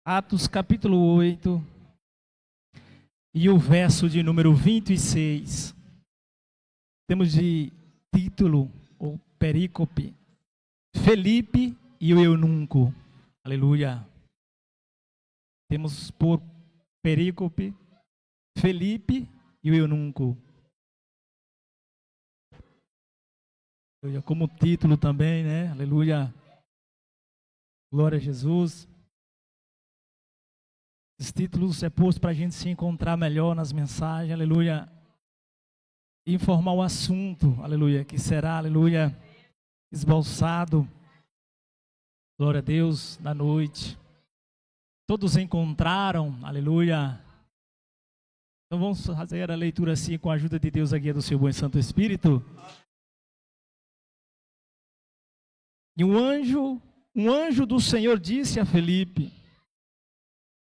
Atos capítulo 8 e o verso de número 26. Temos de título, ou perícope, Felipe e o eunuco. Aleluia. Temos por perícope, Felipe e o eunuco. Como título também, né? Aleluia. Glória a Jesus. Esses títulos é posto para a gente se encontrar melhor nas mensagens, aleluia. Informar o assunto, aleluia, que será, aleluia, esboçado. Glória a Deus, na noite. Todos encontraram, aleluia. Então vamos fazer a leitura assim com a ajuda de Deus, a guia do seu bom e santo Espírito. E um anjo do Senhor disse a Felipe: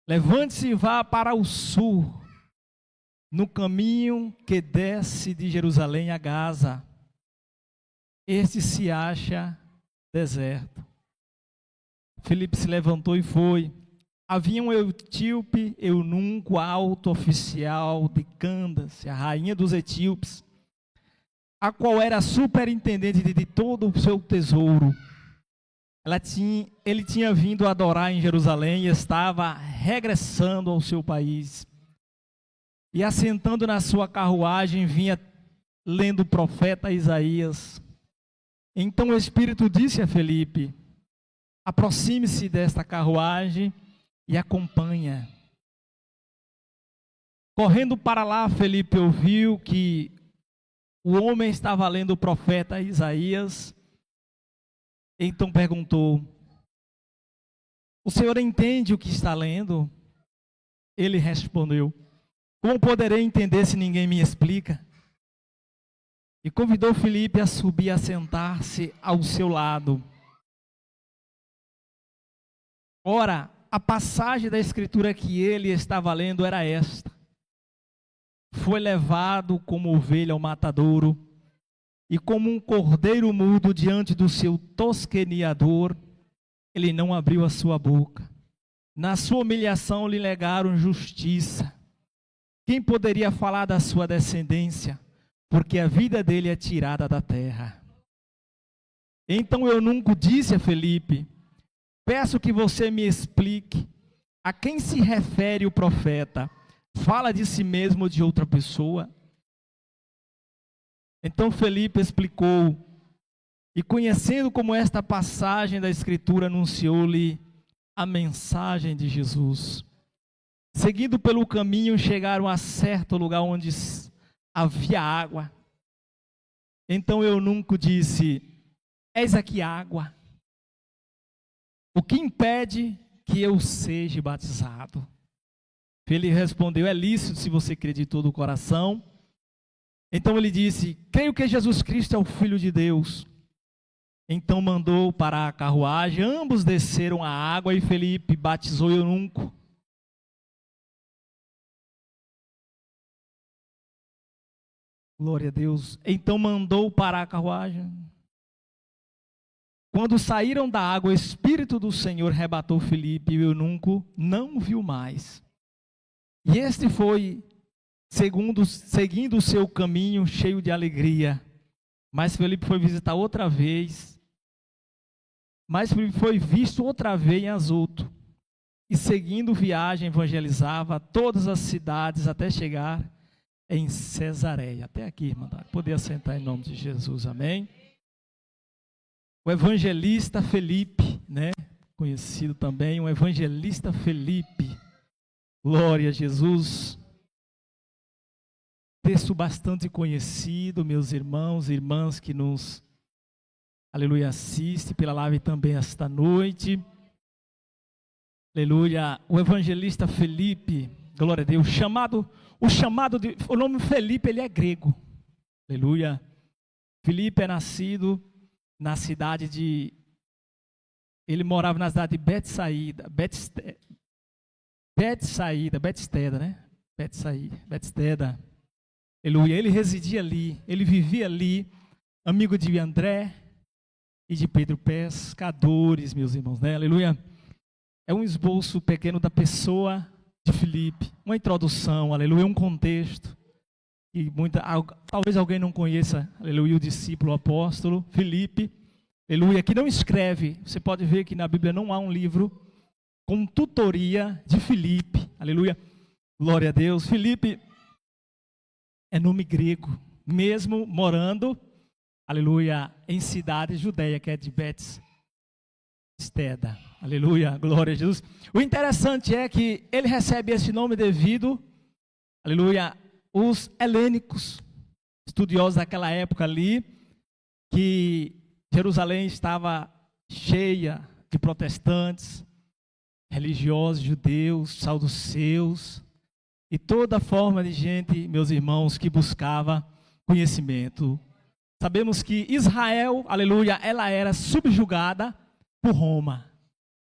levante-se e vá para o sul, no caminho que desce de Jerusalém a Gaza. Este se acha deserto. Felipe se levantou e foi. Havia um etíope, eunuco, alto oficial de Candace, a rainha dos etíopes, a qual era superintendente de todo o seu tesouro. Ele tinha vindo adorar em Jerusalém e estava regressando ao seu país. E assentando na sua carruagem, vinha lendo o profeta Isaías. Então o Espírito disse a Felipe: aproxime-se desta carruagem e acompanha. Correndo para lá, Felipe ouviu que o homem estava lendo o profeta Isaías. Então perguntou: o senhor entende o que está lendo? Ele respondeu: como poderei entender se ninguém me explica? E convidou Felipe a subir e a sentar-se ao seu lado. Ora, a passagem da escritura que ele estava lendo era esta: foi levado como ovelha ao matadouro, e como um cordeiro mudo diante do seu tosqueneador, ele não abriu a sua boca. Na sua humilhação lhe negaram justiça. Quem poderia falar da sua descendência? Porque a vida dele é tirada da terra. Então o eunuco disse a Felipe: peço que você me explique a quem se refere o profeta. Fala de si mesmo ou de outra pessoa? Então Felipe explicou, e conhecendo como esta passagem da Escritura, anunciou-lhe a mensagem de Jesus. Seguindo pelo caminho, chegaram a certo lugar onde havia água. Então o eunuco disse: eis aqui água. O que impede que eu seja batizado? Ele respondeu: é lícito se você crer de todo o coração. Então ele disse: creio que Jesus Cristo é o Filho de Deus. Então mandou para a carruagem, ambos desceram a água e Felipe batizou o eunuco. Glória a Deus. Então mandou para a carruagem. Quando saíram da água, o Espírito do Senhor arrebatou Felipe e o eunuco não viu mais. E este foi seguindo o seu caminho cheio de alegria. Mas Felipe foi visitar outra vez. Mas Felipe foi visto outra vez em Azoto. E seguindo viagem, evangelizava todas as cidades até chegar em Cesareia. Até aqui, irmã. Poder assentar em nome de Jesus, amém? O evangelista Felipe, né? Conhecido também, o evangelista Felipe. Glória a Jesus. Texto bastante conhecido, meus irmãos e irmãs que nos, aleluia, assiste pela live também esta noite. Aleluia, o evangelista Felipe, glória a Deus, o nome Felipe, ele é grego. Aleluia. Felipe é nascido na cidade ele morava na cidade de Betsaida, né? Betsaida. Aleluia, ele residia ali, ele vivia ali, amigo de André e de Pedro, pescadores, meus irmãos, né? Aleluia. é um esboço pequeno da pessoa de Filipe, uma introdução, aleluia, um contexto. E talvez alguém não conheça, aleluia, o discípulo, o apóstolo Filipe, aleluia, que não escreve. Você pode ver que na Bíblia não há um livro com tutoria de Filipe, aleluia, glória a Deus. Filipe é nome grego, mesmo morando, aleluia, em cidade judeia, que é de Betesda, aleluia, glória a Jesus. O interessante é que ele recebe esse nome devido, aleluia, os helênicos, estudiosos daquela época ali, que Jerusalém estava cheia de protestantes, religiosos, judeus, saduceus, e toda forma de gente, meus irmãos, que buscava conhecimento. Sabemos que Israel, aleluia, ela era subjugada por Roma.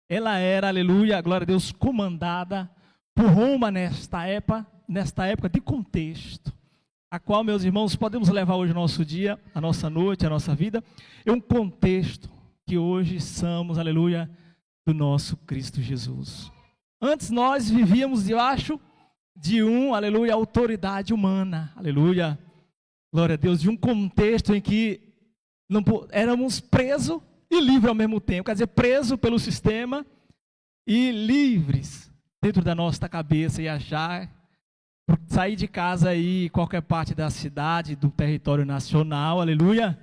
Ela era, aleluia, glória a Deus, comandada por Roma nesta época de contexto, a qual, meus irmãos, podemos levar hoje o nosso dia, a nossa noite, a nossa vida, é um contexto que hoje somos, aleluia, do nosso Cristo Jesus. Antes nós vivíamos debaixo de aleluia, autoridade humana, aleluia, glória a Deus, de um contexto em que não éramos presos e livres ao mesmo tempo, quer dizer, presos pelo sistema e livres dentro da nossa cabeça e achar, sair de casa aí, qualquer parte da cidade, do território nacional, aleluia,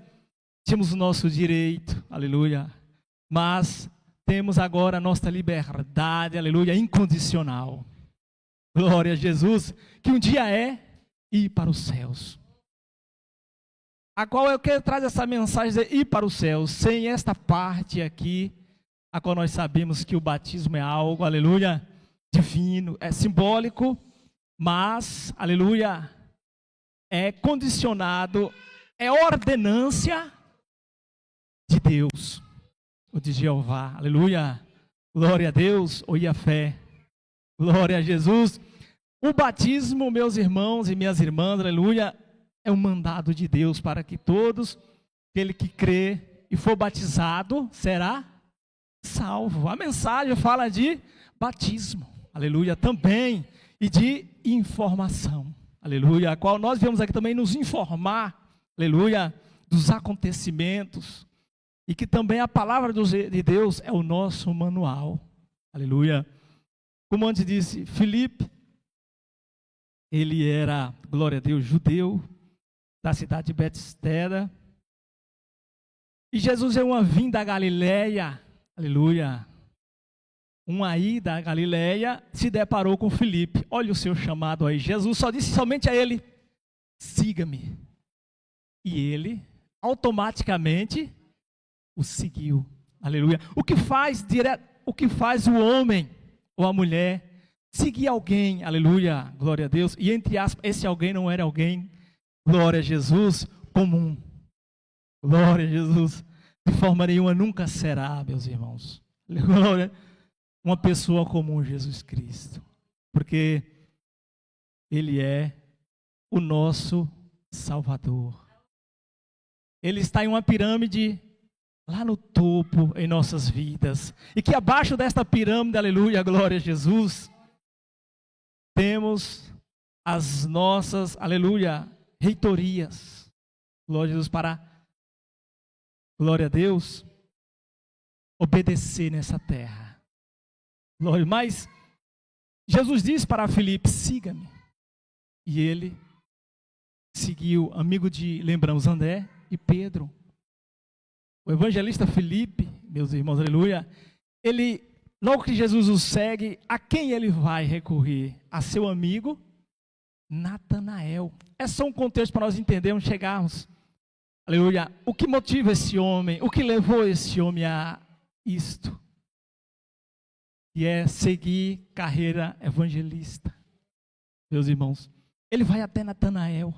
tínhamos o nosso direito, aleluia, mas temos agora a nossa liberdade, aleluia, incondicional. Glória a Jesus, que um dia é ir para os céus. A qual eu quero trazer essa mensagem de ir para os céus, sem esta parte aqui, a qual nós sabemos que o batismo é algo, aleluia, divino, é simbólico, mas, aleluia, é condicionado, é ordenância de Deus, ou de Jeová, aleluia, glória a Deus, ou Iafé, glória a Jesus. O batismo, meus irmãos e minhas irmãs, aleluia, é um mandado de Deus para que todos, aquele que crê e for batizado, será salvo. A mensagem fala de batismo, aleluia, também, e de informação, aleluia, a qual nós viemos aqui também nos informar, aleluia, dos acontecimentos, e que também a palavra de Deus é o nosso manual, aleluia. Como antes disse, Filipe, ele era, glória a Deus, judeu, da cidade de Betesda, e Jesus é uma vinda da Galileia, aleluia, uma ida à Galileia, se deparou com Filipe. Olha o seu chamado aí. Jesus só disse somente a ele: siga-me. E ele automaticamente o seguiu. Aleluia. O que faz o homem ou a mulher seguir alguém? Aleluia. Glória a Deus. E entre aspas, esse alguém não era alguém, glória a Jesus, comum. Glória a Jesus. De forma nenhuma nunca será, meus irmãos. Glória. Uma pessoa comum, Jesus Cristo, porque Ele é o nosso Salvador. Ele está em uma pirâmide lá no topo em nossas vidas, e que abaixo desta pirâmide, aleluia, glória a Jesus, temos as nossas, aleluia, reitorias, glória a Jesus, para, glória a Deus, obedecer nessa terra. Mas Jesus disse para Filipe: siga-me. E ele seguiu, amigo de, lembramos, André e Pedro. O evangelista Filipe, meus irmãos, aleluia, ele, logo que Jesus o segue, a quem ele vai recorrer? A seu amigo Natanael. É só um contexto para nós entendermos, chegarmos, aleluia, o que motiva esse homem, o que levou esse homem a isto? E é seguir carreira evangelista. Meus irmãos, ele vai até Natanael.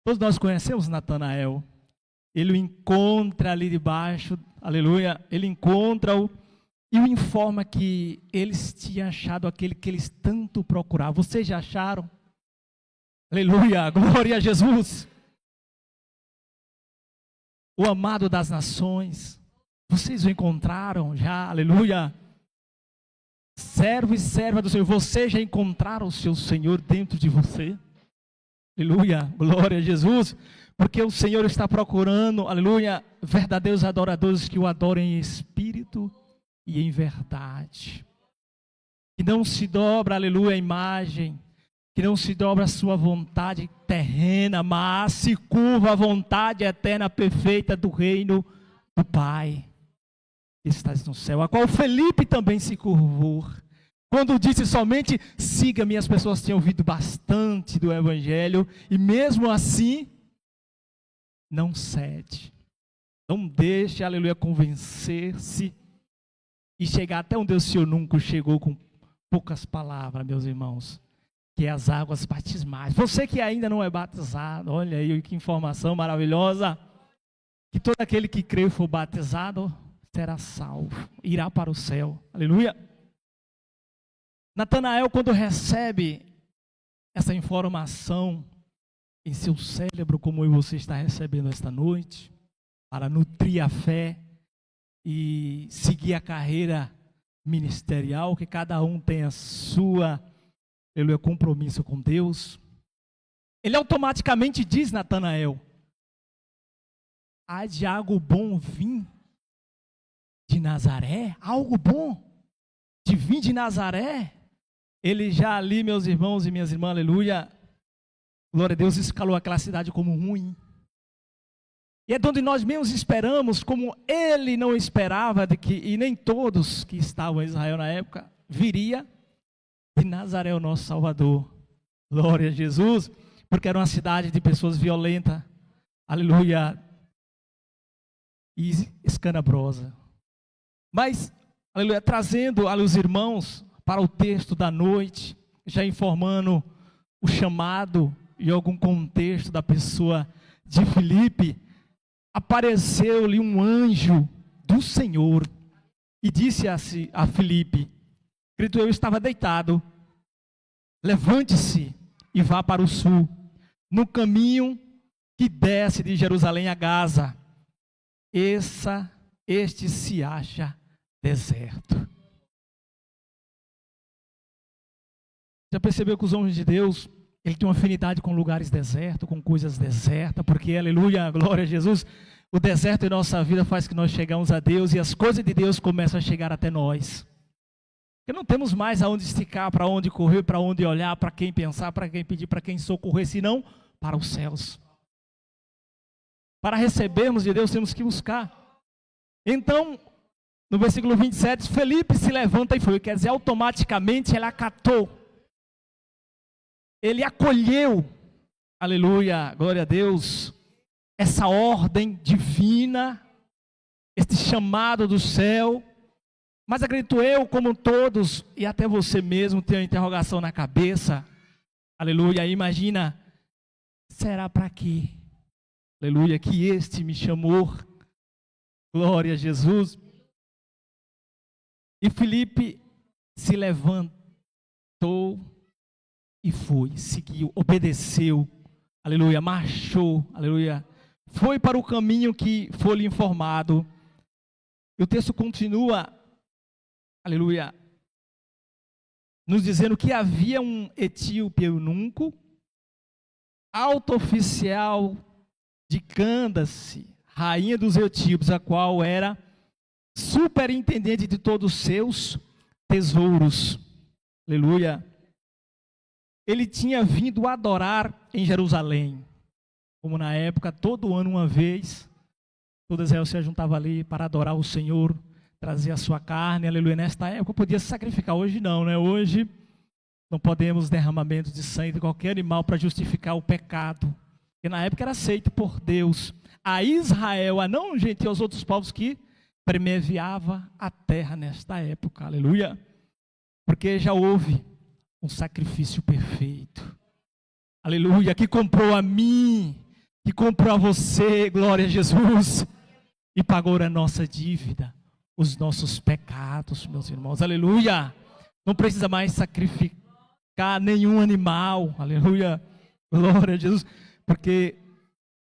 Todos nós conhecemos Natanael. Ele o encontra ali debaixo, aleluia, ele encontra-o e o informa que eles tinham achado aquele que eles tanto procuravam. Vocês já acharam? Aleluia, glória a Jesus. O amado das nações. Vocês o encontraram já, aleluia. servo e serva do Senhor, você já encontraram o seu Senhor dentro de você? Aleluia, glória a Jesus, porque o Senhor está procurando, aleluia, verdadeiros adoradores que o adorem em espírito e em verdade. Que não se dobra, aleluia, a imagem, que não se dobra a sua vontade terrena, mas se curva à vontade eterna, perfeita do reino do Pai, que estás no céu, a qual Felipe também se curvou. Quando disse somente, siga-me, as pessoas tinham ouvido bastante do Evangelho, e mesmo assim, não cede. Não deixe, aleluia, convencer-se e chegar até onde o Senhor nunca chegou com poucas palavras, meus irmãos, que é as águas batismais. Você que ainda não é batizado, olha aí que informação maravilhosa, que todo aquele que crê e for batizado será salvo, irá para o céu, aleluia. Natanael, quando recebe essa informação em seu cérebro, como eu e você está recebendo esta noite, para nutrir a fé e seguir a carreira ministerial, que cada um tem a sua, aleluia, compromisso com Deus, ele automaticamente diz, Natanael, há de algo bom vir de Nazaré? Algo bom de vir de Nazaré? Ele já ali, meus irmãos e minhas irmãs, aleluia, glória a Deus, escalou aquela cidade como ruim. E é de onde nós mesmos esperamos, como ele não esperava, e nem todos que estavam em Israel na época, viria de Nazaré o nosso Salvador. Glória a Jesus, porque era uma cidade de pessoas violentas, aleluia, e escandalosa. Mas, aleluia, trazendo aos irmãos para o texto da noite, já informando o chamado e algum contexto da pessoa de Filipe, apareceu-lhe um anjo do Senhor e disse a Filipe, escrito, eu estava deitado, levante-se e vá para o sul, no caminho que desce de Jerusalém a Gaza, este se acha deserto. Já percebeu que os homens de Deus, ele tem uma afinidade com lugares desertos, com coisas desertas, porque, aleluia, glória a Jesus, o deserto em nossa vida faz que nós chegamos a Deus e as coisas de Deus começam a chegar até nós. Porque não temos mais aonde esticar, para onde correr, para onde olhar, para quem pensar, para quem pedir, para quem socorrer, senão para os céus. Para recebermos de Deus temos que buscar. Então, no versículo 27, Felipe se levanta e foi, quer dizer, automaticamente ele acatou. Ele acolheu, aleluia, glória a Deus, essa ordem divina, este chamado do céu. Mas acredito eu, como todos, e até você mesmo tem uma interrogação na cabeça, aleluia, imagina, será para quê? Aleluia, que este me chamou, glória a Jesus. E Filipe se levantou e foi, seguiu, obedeceu, aleluia, marchou, aleluia, foi para o caminho que foi lhe informado. E o texto continua, aleluia, nos dizendo que havia um etíope eunuco, alto oficial de Cândace, rainha dos etíopes, a qual era superintendente de todos os seus tesouros, aleluia. Ele tinha vindo adorar em Jerusalém, como na época, todo ano uma vez, todo Israel se juntava ali para adorar o Senhor, trazer a sua carne, aleluia. Nesta época podia se sacrificar, hoje não, né? Hoje não podemos derramamento de sangue de qualquer animal para justificar o pecado, porque na época era aceito por Deus, a Israel, a não gente, aos outros povos que permeava a terra nesta época, aleluia, porque já houve um sacrifício perfeito, aleluia, que comprou a mim, que comprou a você, glória a Jesus, e pagou a nossa dívida, os nossos pecados, meus irmãos, aleluia. Não precisa mais sacrificar nenhum animal, aleluia, glória a Jesus, porque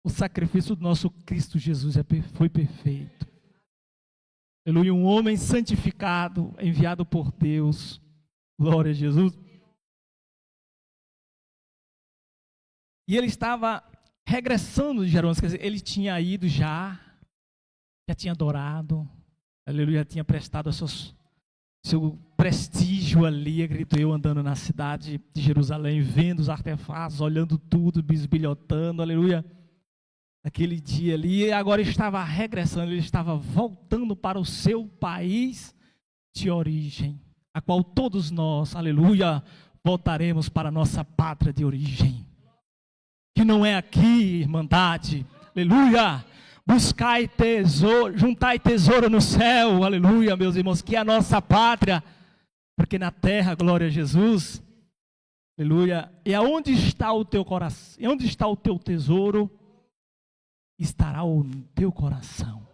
o sacrifício do nosso Cristo Jesus foi perfeito, aleluia. Um homem santificado, enviado por Deus, Glória a Jesus. E ele estava regressando de Jerusalém, quer dizer, ele tinha ido já tinha adorado, aleluia, já tinha prestado seu prestígio ali, acredito eu, andando na cidade de Jerusalém, vendo os artefatos, olhando tudo, bisbilhotando, aleluia. Naquele dia ali, e agora estava regressando, ele estava voltando para o seu país de origem, a qual todos nós, aleluia, voltaremos para a nossa pátria de origem, que não é aqui, irmandade, aleluia. Buscai tesouro, juntai tesouro no céu, aleluia, meus irmãos, que é a nossa pátria, porque na terra, glória a Jesus, aleluia, e aonde está o teu coração, e onde está o teu tesouro, estará o teu coração.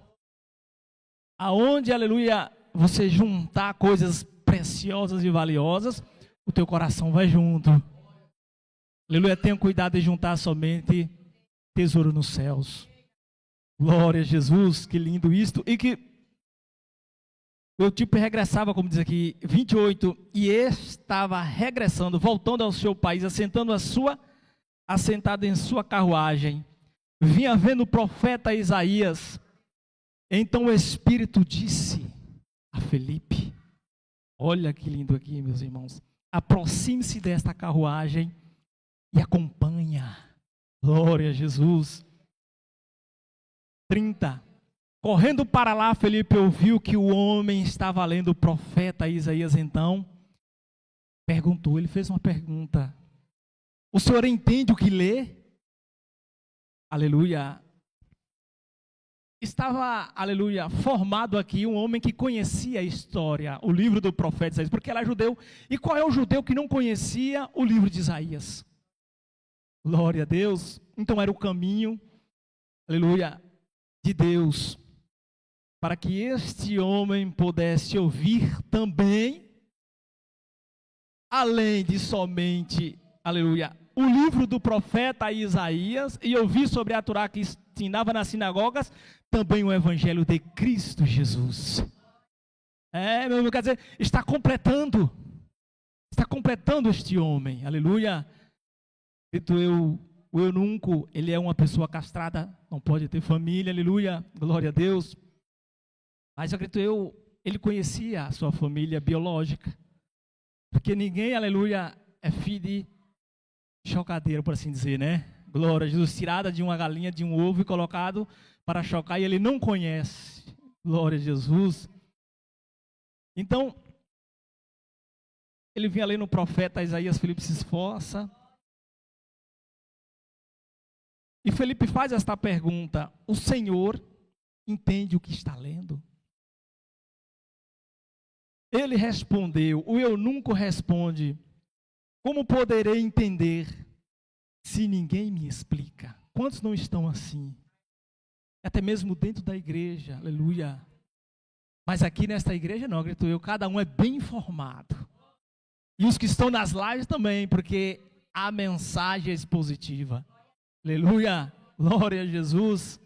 Aonde, aleluia, você juntar coisas preciosas e valiosas, o teu coração vai junto. Aleluia, tenha cuidado de juntar somente tesouro nos céus. Glória a Jesus, que lindo isto. E que o tipo regressava, como diz aqui, 28, e estava regressando, voltando ao seu país, assentado em sua carruagem. Vinha vendo o profeta Isaías. Então o Espírito disse a Felipe, olha que lindo aqui, meus irmãos, aproxime-se desta carruagem e acompanha. Glória a Jesus. 30. Correndo para lá, Felipe ouviu que o homem estava lendo o profeta Isaías. Então perguntou, ele fez uma pergunta: o senhor entende o que lê? Aleluia. Estava, aleluia, formado aqui um homem que conhecia a história, o livro do profeta Isaías, porque ele era judeu. E qual é o judeu que não conhecia o livro de Isaías? Glória a Deus. Então era o caminho, aleluia, de Deus, para que este homem pudesse ouvir também, além de somente, aleluia, o livro do profeta Isaías, e ouvir sobre a Torá que ensinava nas sinagogas, também o evangelho de Cristo Jesus. Meu irmão, quer dizer, está completando este homem, aleluia. O eunuco, ele é uma pessoa castrada, não pode ter família, aleluia, glória a Deus. Mas eu acredito ele conhecia a sua família biológica, porque ninguém, aleluia, é filho de chocadeira, por assim dizer, né? Glória a Jesus, tirada de uma galinha, de um ovo e colocado para chocar, e ele não conhece. Glória a Jesus. Então, ele vinha lendo o profeta Isaías, Felipe se esforça. E Felipe faz esta pergunta: o Senhor entende o que está lendo? Ele respondeu, o eunuco responde: como poderei entender se ninguém me explica? Quantos não estão assim? Até mesmo dentro da igreja, aleluia. Mas aqui nesta igreja não, acredito eu, cada um é bem informado. E os que estão nas lives também, porque a mensagem é expositiva. Aleluia, glória a Jesus.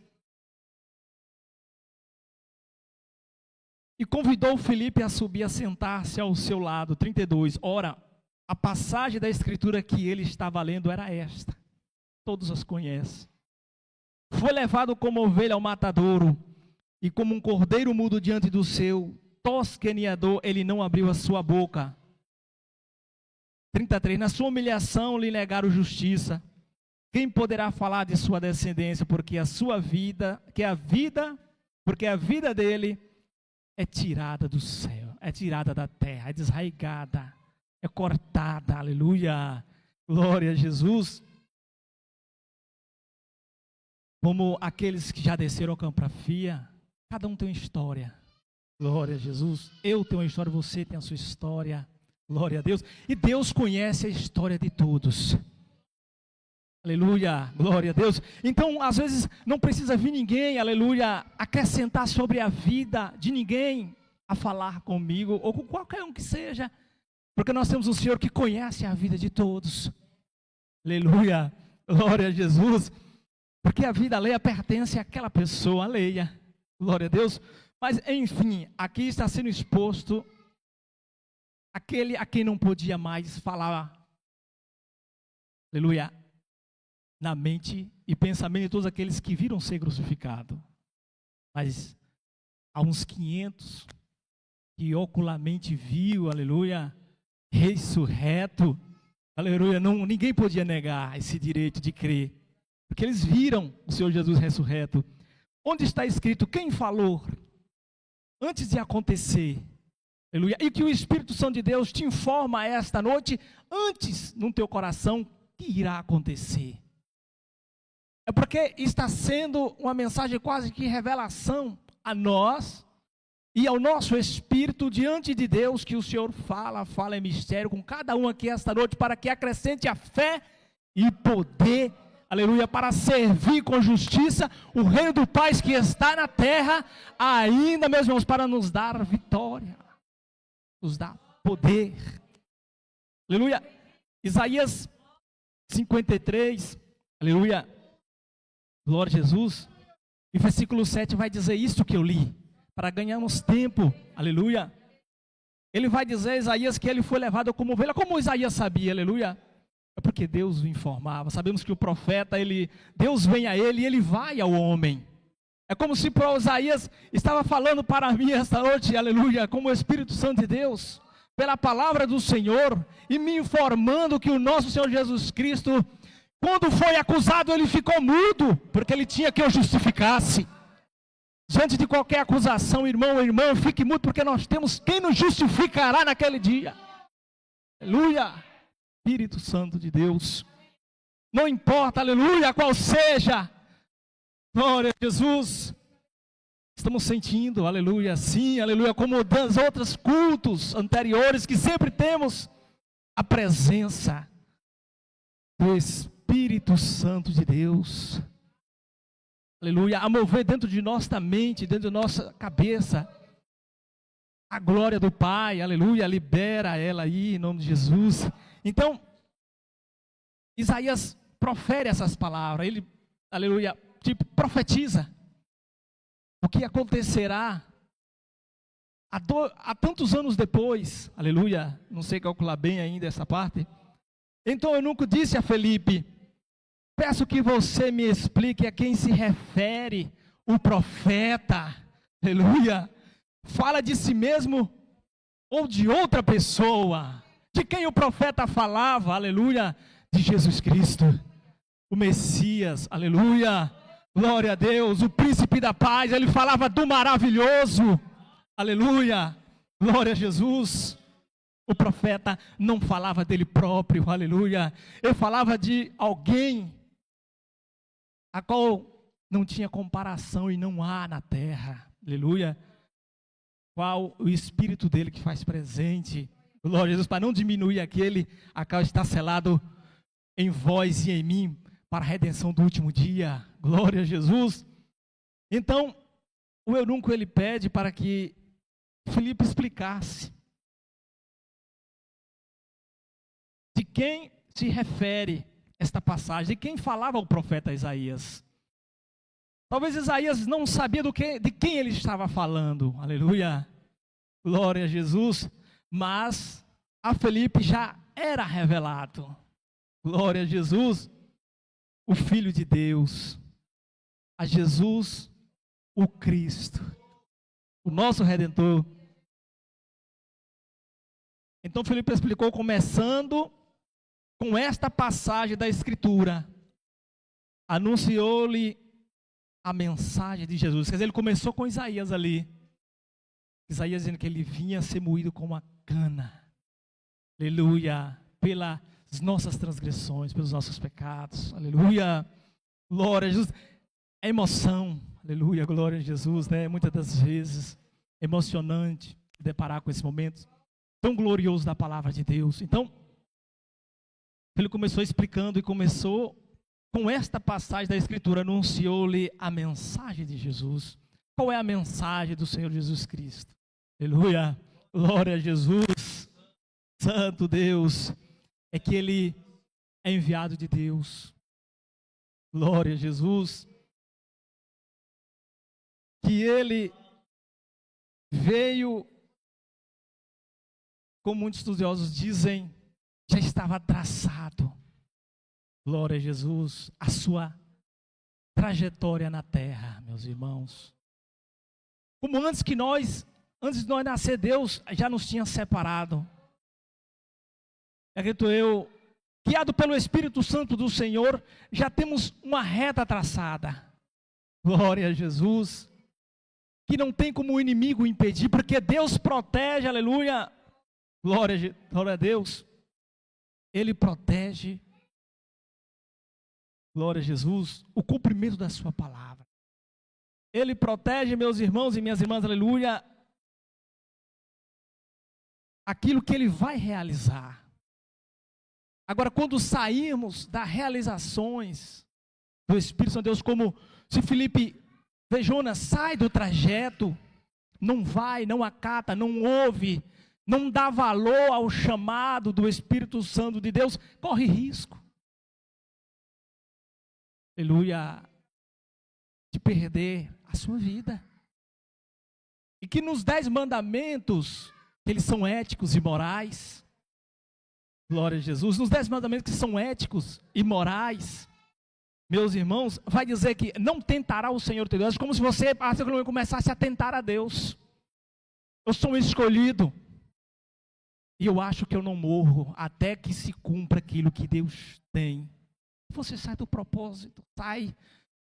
E convidou Felipe a subir, a sentar-se ao seu lado. 32. Ora, a passagem da escritura que ele estava lendo era esta. Todos as conhecem. Foi levado como ovelha ao matadouro, e como um cordeiro mudo diante do seu tosqueneador, ele não abriu a sua boca. 33. Na sua humilhação lhe negaram justiça. Quem poderá falar de sua descendência? Porque a vida dele é tirada do céu, é tirada da terra, é desraigada, é cortada, aleluia, glória a Jesus. Como aqueles que já desceram ao Camprafia, cada um tem uma história, glória a Jesus. Eu tenho uma história, você tem a sua história, glória a Deus. E Deus conhece a história de todos. Aleluia, glória a Deus. Então, às vezes, não precisa vir ninguém, aleluia, acrescentar sobre a vida de ninguém a falar comigo, ou com qualquer um que seja, porque nós temos um Senhor que conhece a vida de todos. Aleluia, glória a Jesus. Porque a vida alheia pertence àquela pessoa alheia, glória a Deus. Mas, enfim, aqui está sendo exposto aquele a quem não podia mais falar, aleluia, na mente e pensamento de todos aqueles que viram ser crucificado. Mas há uns 500 que ocularmente viu, aleluia, ressurreto, aleluia, ninguém podia negar esse direito de crer, porque eles viram o Senhor Jesus ressurreto. Onde está escrito quem falou antes de acontecer, aleluia, e que o Espírito Santo de Deus te informa esta noite, antes no teu coração, que irá acontecer. É porque está sendo uma mensagem quase que revelação a nós e ao nosso espírito diante de Deus, que o Senhor fala em mistério com cada um aqui esta noite, para que acrescente a fé e poder, aleluia, para servir com justiça o reino do Pai que está na terra, ainda, meus irmãos, para nos dar vitória, nos dar poder, aleluia. Isaías 53, aleluia, glória a Jesus, e versículo 7 vai dizer isso que eu li, para ganharmos tempo, aleluia. Ele vai dizer, Isaías, que ele foi levado como ovelha. Como Isaías sabia, aleluia? É porque Deus o informava. Sabemos que o profeta, Deus vem a ele e ele vai ao homem. É como se para Isaías estava falando para mim esta noite, aleluia, como o Espírito Santo de Deus, pela palavra do Senhor, e me informando que o nosso Senhor Jesus Cristo, quando foi acusado, ele ficou mudo, porque ele tinha que o justificasse. Diante de qualquer acusação, irmão ou irmã, fique mudo, porque nós temos quem nos justificará naquele dia. Aleluia, Espírito Santo de Deus. Não importa, aleluia, qual seja, glória a Jesus. Estamos sentindo, aleluia, sim, aleluia, como das outros cultos anteriores, que sempre temos a presença do Espírito Santo de Deus, aleluia, a mover dentro de nossa mente, dentro da nossa cabeça, a glória do Pai, aleluia, libera ela aí, em nome de Jesus. Então, Isaías profere essas palavras, ele, aleluia, profetiza o que acontecerá há tantos anos depois, aleluia, não sei calcular bem ainda essa parte. Então eu nunca disse a Felipe, peço que você me explique a quem se refere o profeta, aleluia, fala de si mesmo ou de outra pessoa? De quem o profeta falava, aleluia? De Jesus Cristo, o Messias, aleluia, glória a Deus, o príncipe da paz. Ele falava do maravilhoso, aleluia, glória a Jesus. O profeta não falava dele próprio, aleluia, ele falava de alguém a qual não tinha comparação e não há na terra, aleluia, qual o Espírito dele que faz presente, glória a Jesus, para não diminuir aquele a qual está selado em vós e em mim, para a redenção do último dia, glória a Jesus. Então, o eunuco ele pede para que Filipe explicasse de quem se refere esta passagem, de quem falava o profeta Isaías. Talvez Isaías não sabia de quem ele estava falando, aleluia, glória a Jesus, mas a Filipe já era revelado, glória a Jesus, o Filho de Deus, a Jesus, o Cristo, o nosso Redentor. Então Filipe explicou, começando com esta passagem da Escritura, anunciou-lhe a mensagem de Jesus. Quer dizer, ele começou com Isaías ali. Isaías dizendo que ele vinha ser moído como uma cana. Aleluia. Pelas nossas transgressões, pelos nossos pecados. Aleluia. Glória a Jesus. É emoção. Aleluia. Glória a Jesus, né? Muitas das vezes emocionante deparar com esse momento tão glorioso da palavra de Deus. Então, ele começou explicando e começou com esta passagem da Escritura, anunciou-lhe a mensagem de Jesus. Qual é a mensagem do Senhor Jesus Cristo? Aleluia, glória a Jesus, Santo Deus, é que Ele é enviado de Deus. Glória a Jesus, que Ele veio como muitos estudiosos dizem, já estava traçado, glória a Jesus, a sua trajetória na terra, meus irmãos. Como antes de nós nascer, Deus já nos tinha separado. Acredito eu, guiado pelo Espírito Santo do Senhor, já temos uma reta traçada. Glória a Jesus. Que não tem como o inimigo impedir, porque Deus protege, aleluia. Glória a Deus. Ele protege, glória a Jesus, o cumprimento da sua palavra. Ele protege, meus irmãos e minhas irmãs, aleluia, aquilo que ele vai realizar. Agora, quando sairmos das realizações do Espírito Santo de Deus, como se Filipe, Jonas, sai do trajeto, não vai, não acata, não ouve, não dá valor ao chamado do Espírito Santo de Deus, corre risco, aleluia, de perder a sua vida. E que nos 10 mandamentos, eles são éticos e morais, glória a Jesus, nos 10 mandamentos que são éticos e morais, meus irmãos, vai dizer que não tentará o Senhor teu Deus, como se você começasse a tentar a Deus. Eu sou um escolhido, e eu acho que eu não morro até que se cumpra aquilo que Deus tem. Você sai do propósito, sai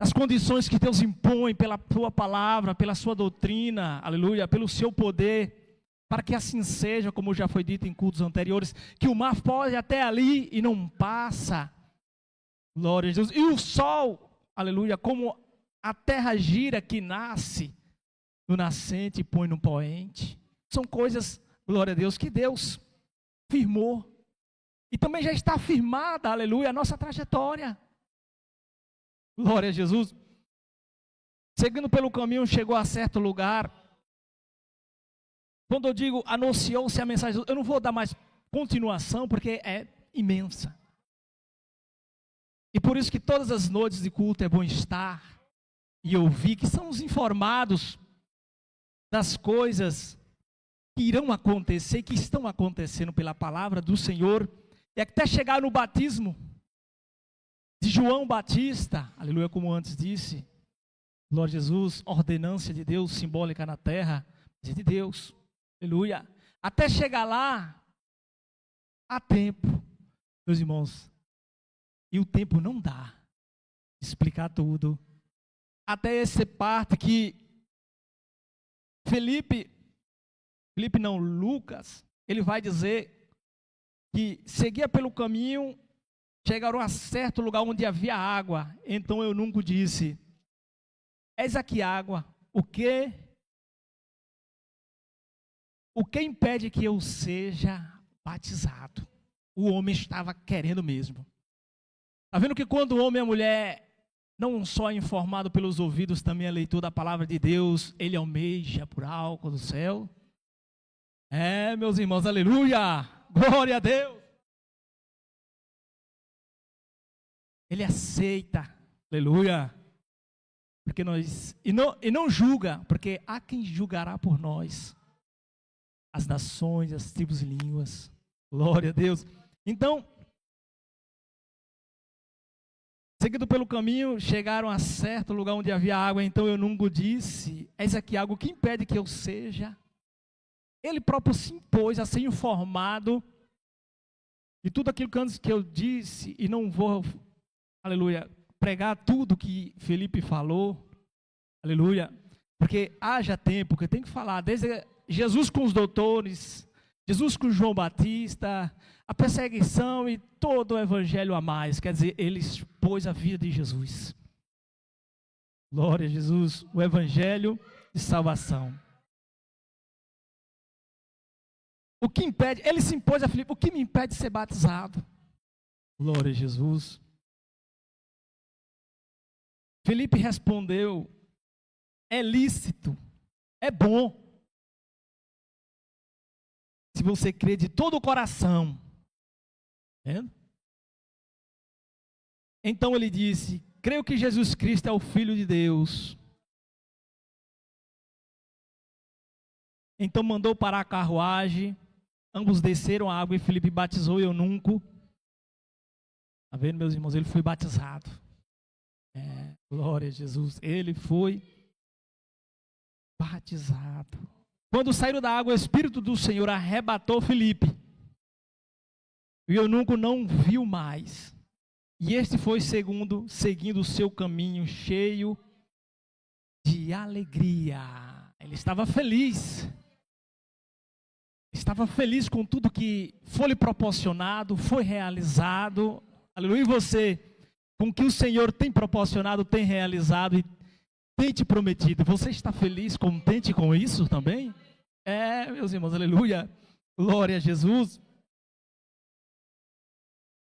das condições que Deus impõe pela sua palavra, pela sua doutrina, aleluia, pelo seu poder, para que assim seja, como já foi dito em cultos anteriores, que o mar pode até ali e não passa, glória a Deus, e o sol, aleluia, como a terra gira que nasce no nascente e põe no poente, são coisas, glória a Deus, que Deus firmou, e também já está firmada, aleluia, a nossa trajetória, glória a Jesus. Seguindo pelo caminho, chegou a certo lugar. Quando eu digo anunciou-se a mensagem, eu não vou dar mais continuação, porque é imensa. E por isso que todas as noites de culto é bom estar e ouvir, que somos informados das coisas que irão acontecer, que estão acontecendo pela palavra do Senhor, e até chegar no batismo de João Batista, aleluia, como antes disse, glória a Jesus, ordenância de Deus, simbólica na terra, de Deus, aleluia, até chegar lá, há tempo, meus irmãos, e o tempo não dá de explicar tudo, até essa parte que Lucas, ele vai dizer que seguia pelo caminho, chegaram a certo lugar onde havia água, então o eunuco disse, eis aqui água, o que impede que eu seja batizado? O homem estava querendo mesmo. Está vendo que quando o homem e a mulher, não só é informado pelos ouvidos, também a leitura da palavra de Deus, ele almeja por algo do céu? É, meus irmãos, aleluia, glória a Deus. Ele aceita, aleluia, porque e não julga, porque há quem julgará por nós, as nações, as tribos e línguas, glória a Deus. Então, seguindo pelo caminho, chegaram a certo lugar onde havia água, então o eunuco disse, eis aqui água, o que impede que eu seja? Ele próprio se impôs a ser informado de tudo aquilo que antes que eu disse, e não vou, aleluia, pregar tudo que Felipe falou, aleluia, porque haja tempo, que eu tenho que falar, desde Jesus com os doutores, Jesus com João Batista, a perseguição e todo o evangelho a mais, quer dizer, ele expôs a vida de Jesus. Glória a Jesus, o evangelho de salvação. O que impede, ele se impôs a Filipe, o que me impede de ser batizado? Glória a Jesus. Filipe respondeu, é lícito, é bom, se você crê de todo o coração. Entende? Então ele disse, creio que Jesus Cristo é o Filho de Deus. Então mandou parar a carruagem, Ambos desceram a água e Filipe batizou o eunuco. Está vendo, meus irmãos? Ele foi batizado. Glória a Jesus. Ele foi batizado. Quando saíram da água, o Espírito do Senhor arrebatou Filipe. O eunuco não viu mais. E este foi seguindo o seu caminho, cheio de alegria. Ele estava feliz. Estava feliz com tudo que foi lhe proporcionado, foi realizado. Aleluia. E você, com o que o Senhor tem proporcionado, tem realizado e tem te prometido, você está feliz, contente com isso também? Meus irmãos, aleluia. Glória a Jesus.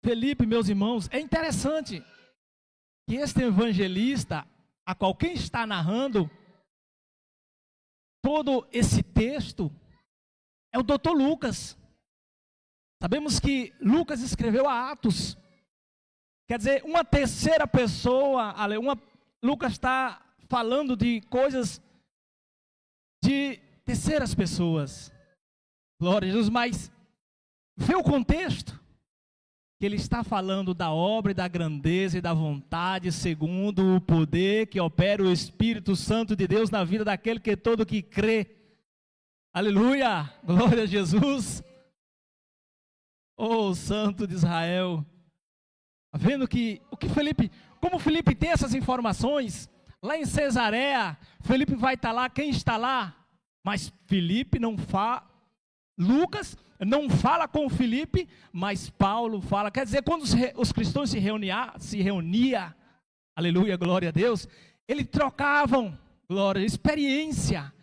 Felipe, meus irmãos, é interessante que este evangelista, a qual quem está narrando todo esse texto, é o Dr. Lucas. Sabemos que Lucas escreveu a Atos. Quer dizer, uma terceira pessoa, Lucas está falando de coisas de terceiras pessoas. Glória a Jesus, mas vê o contexto. Que ele está falando da obra e da grandeza e da vontade, segundo o poder que opera o Espírito Santo de Deus na vida daquele que todo que crê. Aleluia! Glória a Jesus! Oh, Santo de Israel! Está vendo que como Felipe tem essas informações, lá em Cesareia, Felipe vai estar lá, quem está lá? Mas Felipe não fala, Lucas não fala com Felipe, mas Paulo fala. Quer dizer, quando os cristãos se reuniam, aleluia, glória a Deus, eles trocavam, glória, experiência.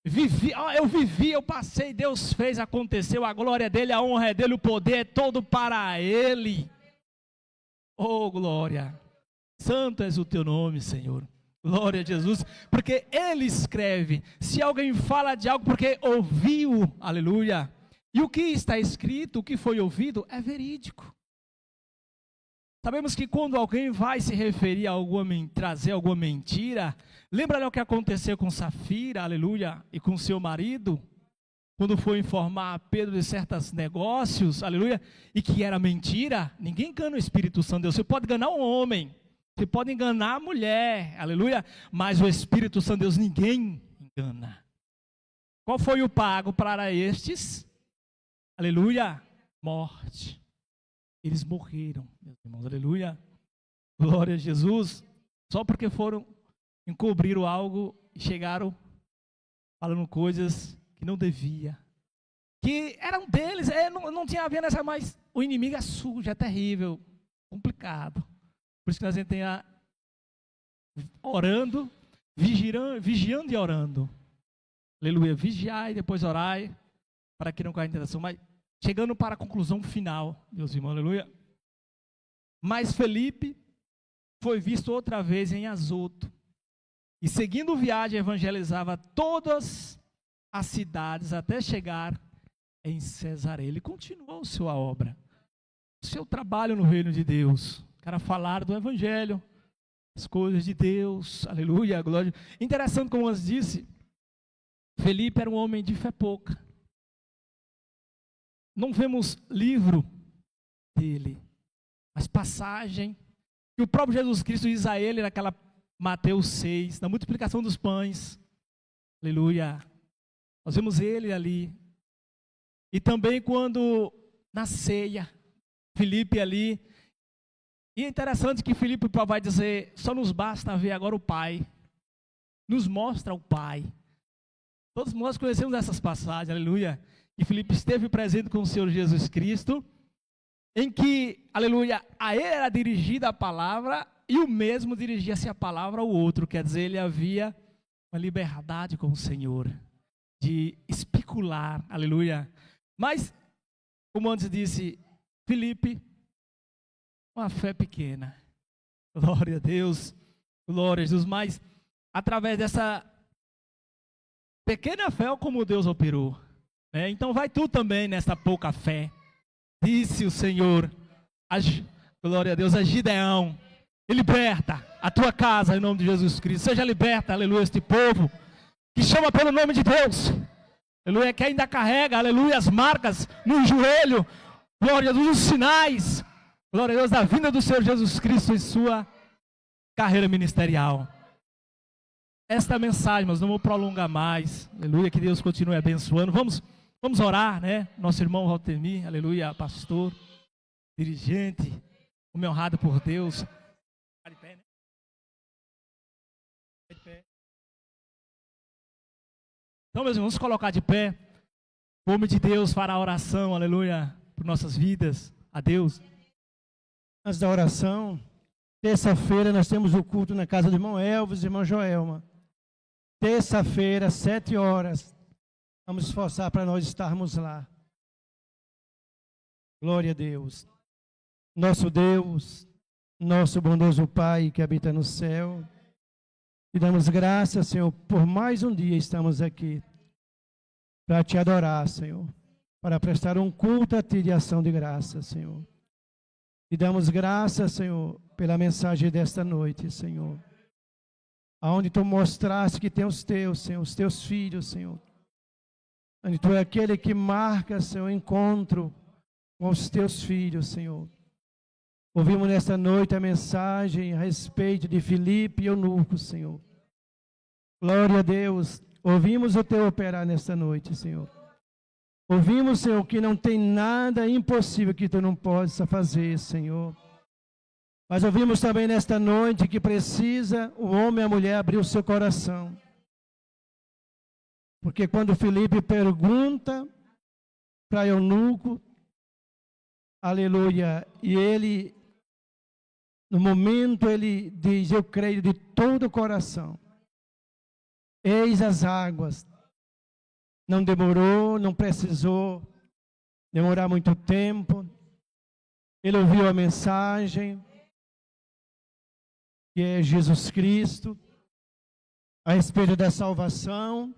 Eu vivi, eu passei, Deus fez, aconteceu, a glória dele, a honra é dele, o poder é todo para ele. Oh, glória. Santo és o teu nome, Senhor. Glória a Jesus, porque ele escreve. Se alguém fala de algo porque ouviu, aleluia. E o que está escrito, o que foi ouvido, é verídico. Sabemos que quando alguém vai se referir a trazer alguma mentira, lembra o que aconteceu com Safira, aleluia, e com seu marido, quando foi informar Pedro de certos negócios, aleluia, e que era mentira. Ninguém engana o Espírito Santo de Deus. Você pode enganar um homem, você pode enganar a mulher, aleluia, mas o Espírito Santo de Deus ninguém engana. Qual foi o pago para estes? Aleluia, morte. Eles morreram, meus irmãos, aleluia. Glória a Jesus. Só porque encobriram algo e chegaram falando coisas que não devia. Que eram deles, não tinha a ver nessa, mas o inimigo é sujo, é terrível, complicado. Por isso que nós tem orando, vigiando e orando. Aleluia, vigiar e depois orar, para que não caia em tentação. Mas chegando para a conclusão final, meus irmãos, aleluia. Mas Felipe foi visto outra vez em Azoto. E seguindo viagem, evangelizava todas as cidades até chegar em Cesareia. Ele continuou sua obra, seu trabalho no reino de Deus. Cara, falar do evangelho, as coisas de Deus, aleluia, glória. Interessante como eu disse, Felipe era um homem de fé pouca. Não vemos livro dele, mas passagem que o próprio Jesus Cristo diz a ele naquela Mateus 6, na multiplicação dos pães, aleluia. Nós vemos ele ali. E também quando na ceia, Felipe ali. E é interessante que Felipe vai dizer, só nos basta ver agora o Pai. Nos mostra o Pai. Todos nós conhecemos essas passagens, aleluia. E Felipe esteve presente com o Senhor Jesus Cristo, em que, aleluia, a ele era dirigida a palavra e o mesmo dirigia-se a palavra ao outro. Quer dizer, ele havia uma liberdade com o Senhor, de especular, aleluia. Mas, como antes disse, Felipe, uma fé pequena. Glória a Deus, glória a Jesus. Mas, através dessa pequena fé, como Deus operou. Então vai tu também nessa pouca fé. Disse o Senhor, glória a Deus, a Gideão, e liberta a tua casa em nome de Jesus Cristo. Seja liberta, aleluia, este povo que chama pelo nome de Deus. aleluia, que ainda carrega, aleluia, as marcas no joelho, glória a Deus, os sinais, glória a Deus, da vinda do Senhor Jesus Cristo em sua carreira ministerial. Esta mensagem, mas não vou prolongar mais, aleluia, que Deus continue abençoando. Vamos orar, né? Nosso irmão Valtemir, aleluia, pastor, dirigente, homem honrado por Deus. De pé, né? De pé. Então, meus irmãos, vamos colocar de pé. O homem de Deus fará a oração, aleluia, por nossas vidas, a Deus. Antes da oração, terça-feira nós temos o culto na casa do irmão Elvis e irmã Joelma. Terça-feira, 7 horas. Vamos esforçar para nós estarmos lá. Glória a Deus. Nosso Deus, nosso bondoso Pai que habita no céu. E damos graças, Senhor, por mais um dia estamos aqui para te adorar, Senhor. Para prestar um culto a ti de ação de graças, Senhor. E damos graças, Senhor, pela mensagem desta noite, Senhor. Aonde tu mostraste que tem os teus, Senhor, os teus filhos, Senhor. Onde tu é aquele que marca, Senhor, o encontro com os teus filhos, Senhor. Ouvimos nesta noite a mensagem a respeito de Filipe e Eunuco, Senhor. Glória a Deus. Ouvimos o teu operar nesta noite, Senhor. Ouvimos, Senhor, que não tem nada impossível que tu não possa fazer, Senhor. Mas ouvimos também nesta noite que precisa o homem e a mulher abrir o seu coração. Porque quando Filipe pergunta para Eunuco, aleluia, e ele, no momento ele diz, eu creio de todo o coração. Eis as águas. Não demorou, não precisou demorar muito tempo. Ele ouviu a mensagem, que é Jesus Cristo, a respeito da salvação,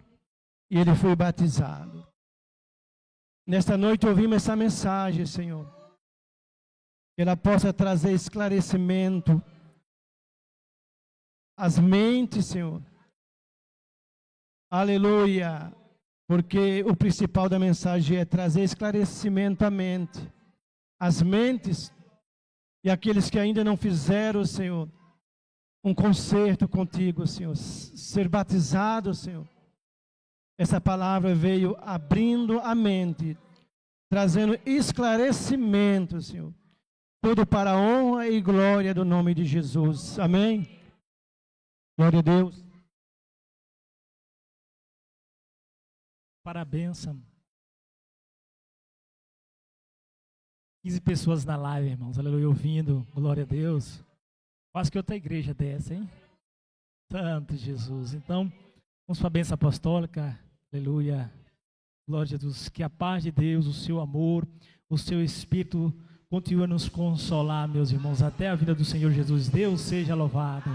e ele foi batizado. Nesta noite ouvimos essa mensagem, Senhor. Que ela possa trazer esclarecimento às mentes, Senhor. Aleluia. Porque o principal da mensagem é trazer esclarecimento à mente. Às mentes e aqueles que ainda não fizeram, Senhor, um concerto contigo, Senhor. Ser batizado, Senhor. Essa palavra veio abrindo a mente, trazendo esclarecimento, Senhor. Tudo para a honra e glória do nome de Jesus. Amém? Glória a Deus. Para a bênção. 15 pessoas na live, irmãos. Aleluia, ouvindo. Glória a Deus. Quase que outra igreja dessa, hein? Santo Jesus. Então, vamos para a bênção apostólica. Aleluia. Glória a Deus. Que a paz de Deus, o seu amor, o seu Espírito continue a nos consolar, meus irmãos, até a vinda do Senhor Jesus. Deus seja louvado.